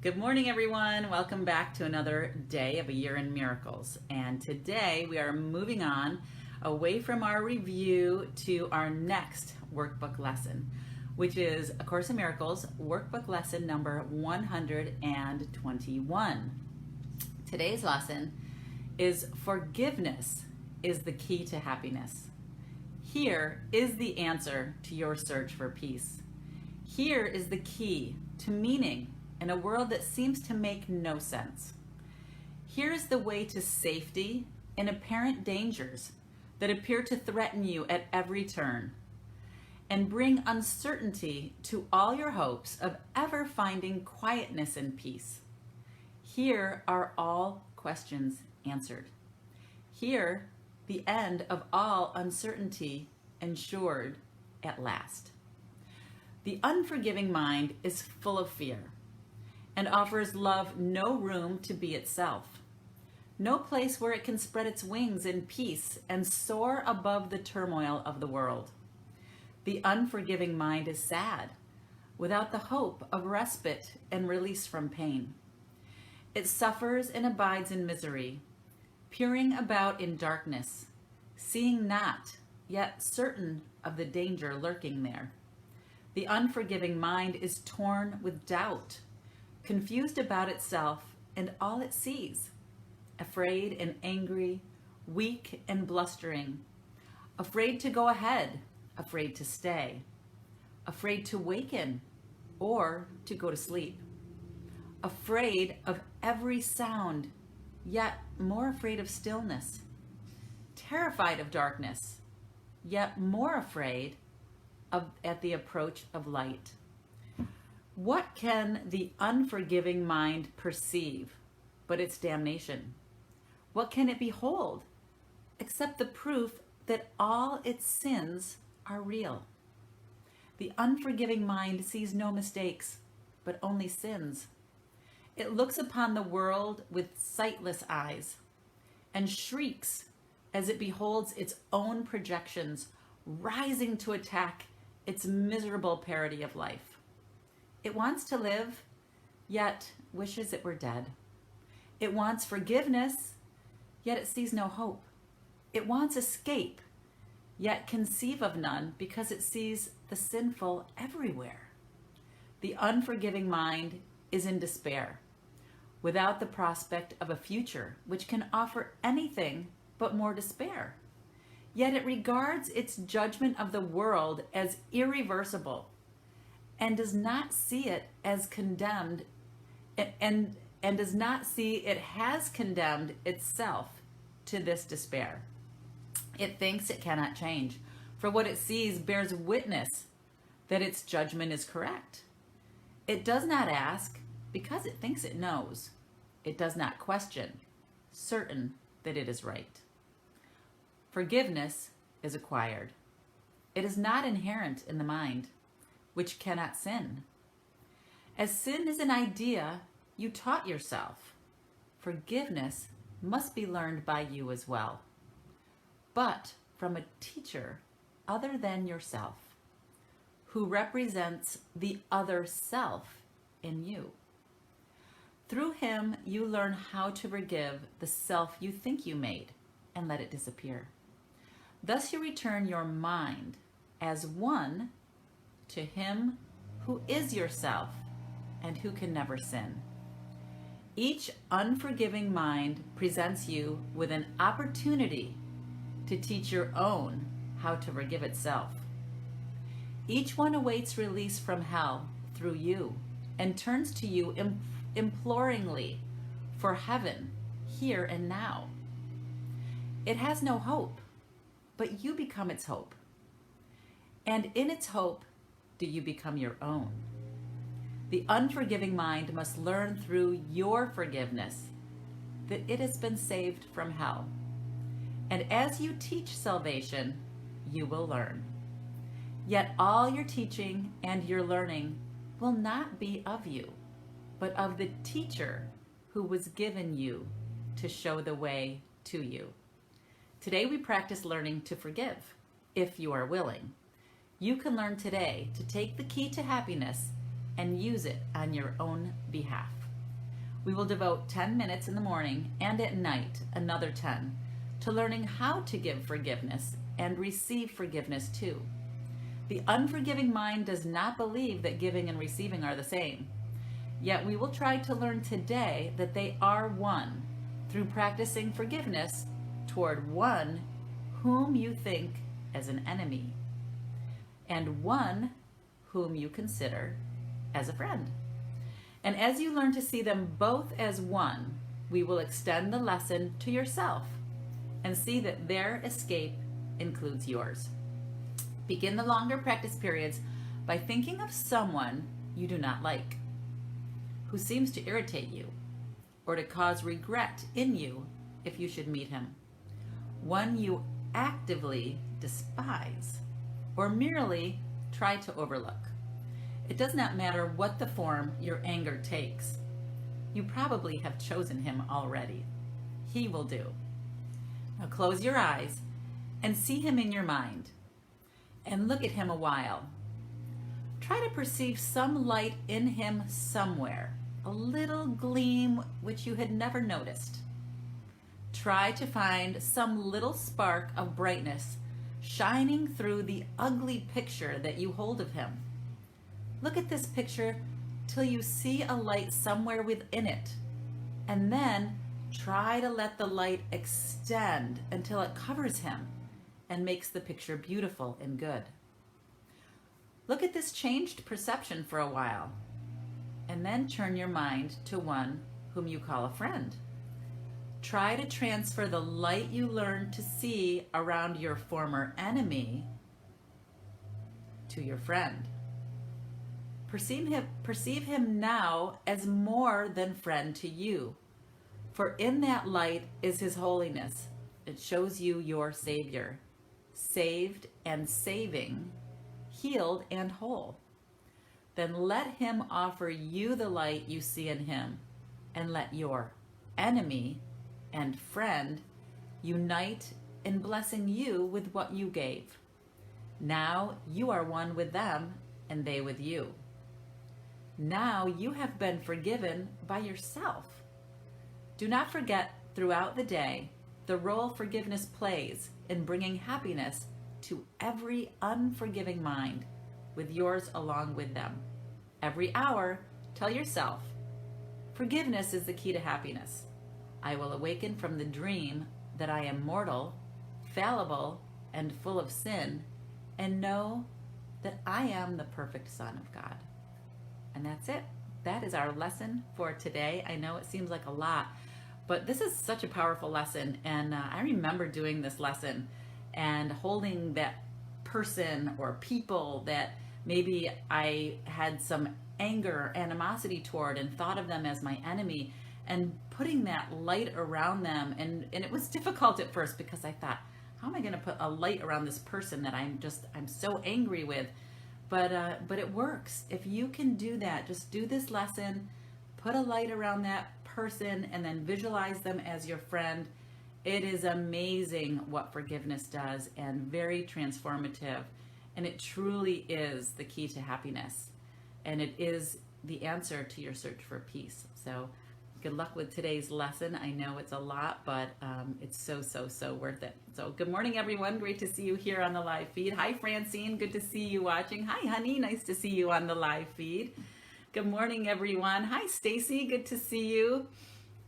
Good morning, everyone. Welcome back to another day of A Year in Miracles. And today we are moving on away from our review to our next workbook lesson, which is A Course in Miracles workbook lesson number 121. Today's lesson is Forgiveness is the Key to Happiness. Here is the answer to your search for peace. Here is the key to meaning in a world that seems to make no sense. Here is the way to safety in apparent dangers that appear to threaten you at every turn, and bring uncertainty to all your hopes of ever finding quietness and peace. Here are all questions answered. Here, the end of all uncertainty ensured at last. The unforgiving mind is full of fear and offers love no room to be itself, no place where it can spread its wings in peace and soar above the turmoil of the world. The unforgiving mind is sad, without the hope of respite and release from pain. It suffers and abides in misery, peering about in darkness, seeing not, yet certain of the danger lurking there. The unforgiving mind is torn with doubt, confused about itself and all it sees, afraid and angry, weak and blustering, afraid to go ahead, afraid to stay, afraid to waken or to go to sleep, afraid of every sound, yet more afraid of stillness, terrified of darkness, yet more afraid at the approach of light. What can the unforgiving mind perceive but its damnation? What can it behold except the proof that all its sins are real? The unforgiving mind sees no mistakes, but only sins. It looks upon the world with sightless eyes and shrieks as it beholds its own projections rising to attack its miserable parody of life. It wants to live, yet wishes it were dead. It wants forgiveness, yet it sees no hope. It wants escape, yet conceive of none because it sees the sinful everywhere. The unforgiving mind is in despair, without the prospect of a future which can offer anything but more despair. Yet it regards its judgment of the world as irreversible, and does not see it as condemned and does not see it has condemned itself to this despair. It thinks it cannot change, for what it sees bears witness that its judgment is correct. It does not ask because it thinks it knows. It does not question, certain that it is right. Forgiveness is acquired. It is not inherent in the mind, which cannot sin. As sin is an idea you taught yourself, forgiveness must be learned by you as well, but from a teacher other than yourself, who represents the other self in you. Through him, you learn how to forgive the self you think you made and let it disappear. Thus you return your mind as one to him who is yourself and who can never sin. Each unforgiving mind presents you with an opportunity to teach your own how to forgive itself. Each one awaits release from hell through you and turns to you imploringly for heaven here and now. It has no hope, but you become its hope. And in its hope, do you become your own? The unforgiving mind must learn through your forgiveness that it has been saved from hell. And as you teach salvation, you will learn. Yet all your teaching and your learning will not be of you, but of the teacher who was given you to show the way to you. Today we practice learning to forgive, if you are willing. You can learn today to take the key to happiness and use it on your own behalf. We will devote 10 minutes in the morning and at night, another 10, to learning how to give forgiveness and receive forgiveness too. The unforgiving mind does not believe that giving and receiving are the same. Yet we will try to learn today that they are one through practicing forgiveness toward one whom you think as an enemy and one whom you consider as a friend. And as you learn to see them both as one, we will extend the lesson to yourself and see that their escape includes yours. Begin the longer practice periods by thinking of someone you do not like, who seems to irritate you or to cause regret in you if you should meet him, one you actively despise or merely try to overlook. It does not matter what the form your anger takes. You probably have chosen him already. He will do. Now close your eyes and see him in your mind and look at him a while. Try to perceive some light in him somewhere, a little gleam which you had never noticed. Try to find some little spark of brightness shining through the ugly picture that you hold of him. Look at this picture till you see a light somewhere within it, and then try to let the light extend until it covers him and makes the picture beautiful and good. Look at this changed perception for a while, and then turn your mind to one whom you call a friend. Try to transfer the light you learned to see around your former enemy to your friend. Perceive him now as more than friend to you, for in that light is his holiness. It shows you your Savior, saved and saving, healed and whole. Then let him offer you the light you see in him, and let your enemy and friend unite in blessing you with what you gave. Now you are one with them, and they with you. Now you have been forgiven by yourself. Do not forget throughout the day the role forgiveness plays in bringing happiness to every unforgiving mind, with yours along with them. Every hour, tell yourself, forgiveness is the key to happiness. I will awaken from the dream that I am mortal, fallible, and full of sin, and know that I am the perfect Son of God. And that's it. That is our lesson for today. I know it seems like a lot, but this is such a powerful lesson. And I remember doing this lesson and holding that person or people that maybe I had some anger, animosity toward, and thought of them as my enemy, and putting that light around them. And it was difficult at first because I thought, how am I going to put a light around this person that I'm so angry with? But it works. If you can do that, just do this lesson, put a light around that person, and then visualize them as your friend. It is amazing what forgiveness does, and very transformative. And it truly is the key to happiness. And it is the answer to your search for peace. So good luck with today's lesson. I know it's a lot, but it's so worth it. So good morning, everyone. Great to see you here on the live feed. Hi, Francine. Good to see you watching. Hi, honey. Nice to see you on the live feed. Good morning, everyone. Hi, Stacy. Good to see you.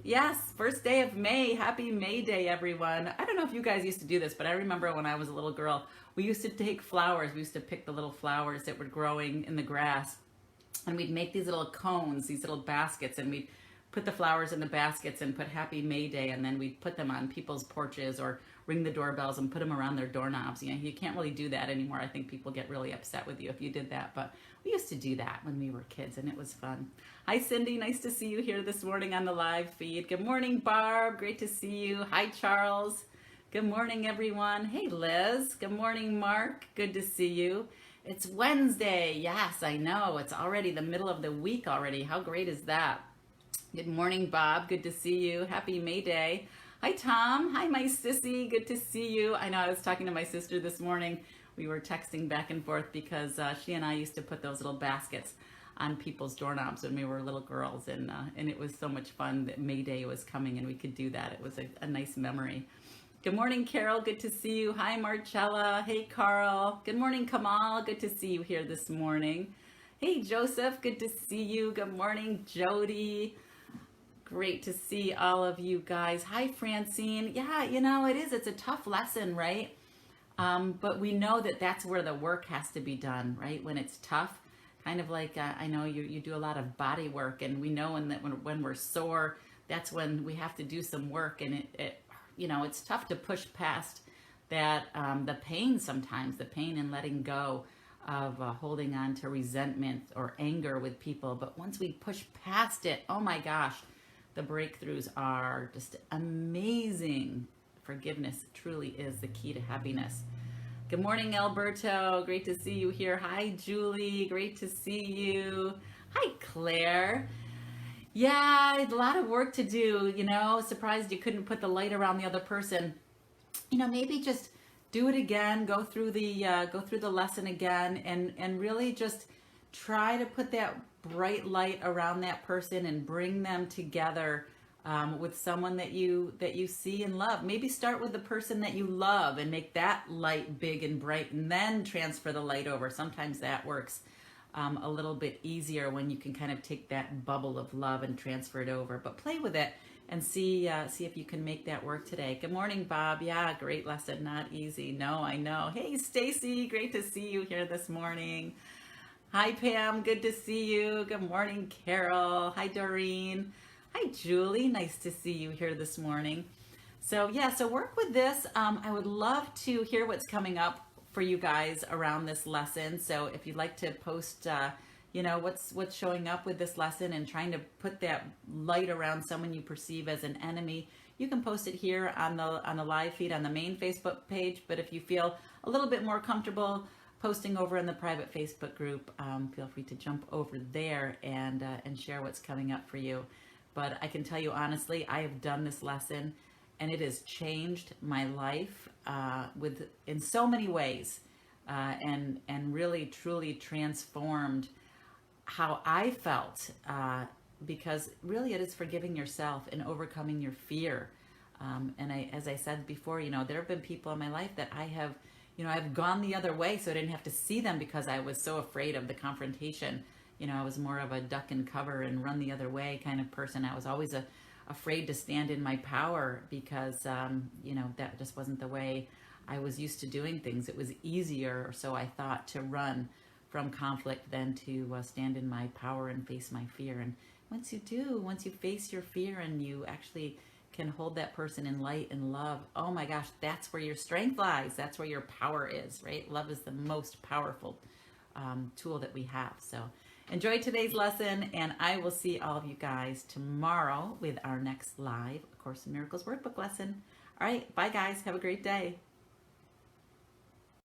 Yes, first day of May. Happy May Day, everyone. I don't know if you guys used to do this, but I remember when I was a little girl, we used to take flowers. We used to pick the little flowers that were growing in the grass, and we'd make these little cones, these little baskets, and we'd put the flowers in the baskets and put Happy May Day, and then we'd put them on people's porches or ring the doorbells and put them around their doorknobs. You know, you can't really do that anymore. I think people get really upset with you if you did that, but we used to do that when we were kids, and it was fun. Hi, Cindy. Nice to see you here this morning on the live feed. Good morning, Barb. Great to see you. Hi, Charles. Good morning, everyone. Hey, Liz. Good morning, Mark. Good to see you. It's Wednesday. Yes, I know. It's already the middle of the week already. How great is that? Good morning, Bob. Good to see you. Happy May Day. Hi, Tom. Hi, my sissy. Good to see you. I know I was talking to my sister this morning. We were texting back and forth because she and I used to put those little baskets on people's doorknobs when we were little girls, and it was so much fun that May Day was coming and we could do that. It was a nice memory. Good morning, Carol. Good to see you. Hi, Marcella. Hey, Carl. Good morning, Kamal. Good to see you here this morning. Hey, Joseph. Good to see you. Good morning, Jody. Great to see all of you guys. Hi, Francine. Yeah, you know, it's a tough lesson, right? But we know that that's where the work has to be done, right? When it's tough, kind of like I know you do a lot of body work, and we know when we're sore, that's when we have to do some work, and it's tough to push past that the pain sometimes, the pain in letting go of holding on to resentment or anger with people. But once we push past it, oh my gosh, the breakthroughs are just amazing. Forgiveness truly is the key to happiness. Good morning, Alberto. Great to see you here. Hi, Julie. Great to see you. Hi, Claire. Yeah, a lot of work to do, Surprised you couldn't put the light around the other person. Maybe just do it again, go through the lesson again, and really just try to put that bright light around that person and bring them together with someone that you see and love. Maybe start with the person that you love and make that light big and bright, and then transfer the light over. Sometimes that works a little bit easier when you can kind of take that bubble of love and transfer it over. But play with it and see if you can make that work today. Good morning, Bob. Yeah, great lesson. Not easy. No, I know. Hey, Stacy. Great to see you here this morning. Hi, Pam. Good to see you. Good morning, Carol. Hi, Doreen. Hi, Julie. Nice to see you here this morning. So work with this. I would love to hear what's coming up for you guys around this lesson. So if you'd like to post, what's showing up with this lesson and trying to put that light around someone you perceive as an enemy, you can post it here on the live feed on the main Facebook page. But if you feel a little bit more comfortable posting over in the private Facebook group, feel free to jump over there and share what's coming up for you. But I can tell you honestly, I have done this lesson and it has changed my life in so many ways, and really truly transformed how I felt, because really it is forgiving yourself and overcoming your fear. As I said before, there have been people in my life that I've gone the other way, so I didn't have to see them because I was so afraid of the confrontation. I was more of a duck and cover and run the other way kind of person. I was always afraid to stand in my power because, that just wasn't the way I was used to doing things. It was easier, so I thought, to run from conflict than to stand in my power and face my fear. And once you face your fear and you actually can hold that person in light and love, oh my gosh, that's where your strength lies. That's where your power is, right? Love is the most powerful tool that we have. So enjoy today's lesson, and I will see all of you guys tomorrow with our next live A Course in Miracles workbook lesson. All right, bye guys. Have a great day.